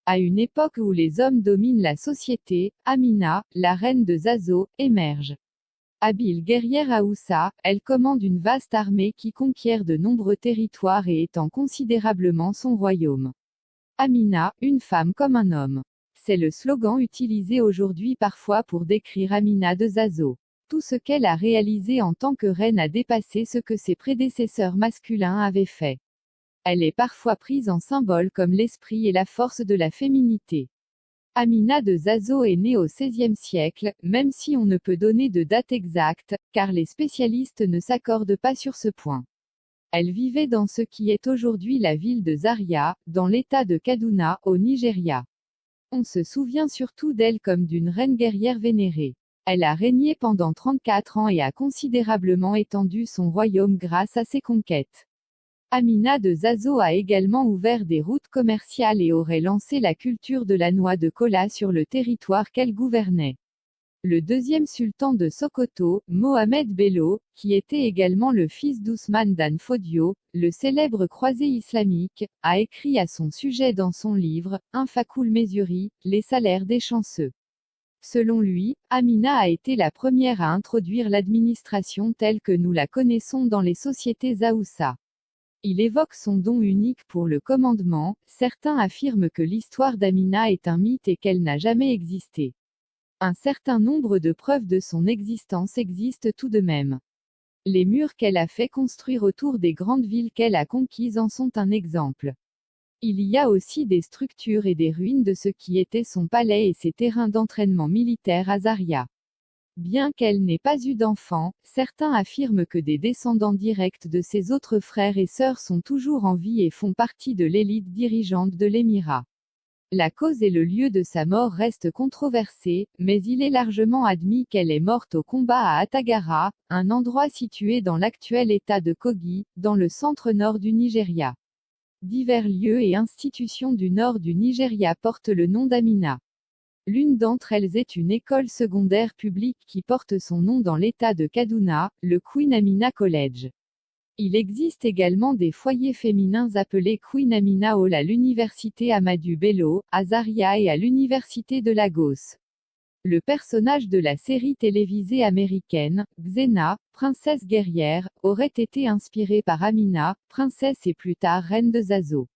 À une époque où les hommes dominent la société, Amina, la reine de Zazo, émerge. Habile guerrière Aoussa, elle commande une vaste armée qui conquiert de nombreux territoires et étend considérablement son royaume. Amina, une femme comme un homme. C'est le slogan utilisé aujourd'hui parfois pour décrire Amina de Zazo. Tout ce qu'elle a réalisé en tant que reine a dépassé ce que ses prédécesseurs masculins avaient fait. Elle est parfois prise en symbole comme l'esprit et la force de la féminité. Amina de Zazo est née au XVIe siècle, même si on ne peut donner de date exacte, car les spécialistes ne s'accordent pas sur ce point. Elle vivait dans ce qui est aujourd'hui la ville de Zaria, dans l'état de Kaduna, au Nigeria. On se souvient surtout d'elle comme d'une reine guerrière vénérée. Elle a régné pendant 34 ans et a considérablement étendu son royaume grâce à ses conquêtes. Amina de Zazo a également ouvert des routes commerciales et aurait lancé la culture de la noix de cola sur le territoire qu'elle gouvernait. Le deuxième sultan de Sokoto, Mohamed Bello, qui était également le fils d'Ousmane Dan Fodio, le célèbre croisé islamique, a écrit à son sujet dans son livre, Infaqul Mesuri, les salaires des chanceux. Selon lui, Amina a été la première à introduire l'administration telle que nous la connaissons dans les sociétés Aoussa. Il évoque son don unique pour le commandement, certains affirment que l'histoire d'Amina est un mythe et qu'elle n'a jamais existé. Un certain nombre de preuves de son existence existent tout de même. Les murs qu'elle a fait construire autour des grandes villes qu'elle a conquises en sont un exemple. Il y a aussi des structures et des ruines de ce qui était son palais et ses terrains d'entraînement militaire à Zaria. Bien qu'elle n'ait pas eu d'enfants, certains affirment que des descendants directs de ses autres frères et sœurs sont toujours en vie et font partie de l'élite dirigeante de l'émirat. La cause et le lieu de sa mort restent controversés, mais il est largement admis qu'elle est morte au combat à Atagara, un endroit situé dans l'actuel état de Kogi, dans le centre-nord du Nigeria. Divers lieux et institutions du nord du Nigeria portent le nom d'Amina. L'une d'entre elles est une école secondaire publique qui porte son nom dans l'état de Kaduna, le Queen Amina College. Il existe également des foyers féminins appelés Queen Amina Hall à l'université Ahmadu Bello, à Zaria et à l'université de Lagos. Le personnage de la série télévisée américaine, Xena, princesse guerrière, aurait été inspiré par Amina, princesse et plus tard reine de Zazo.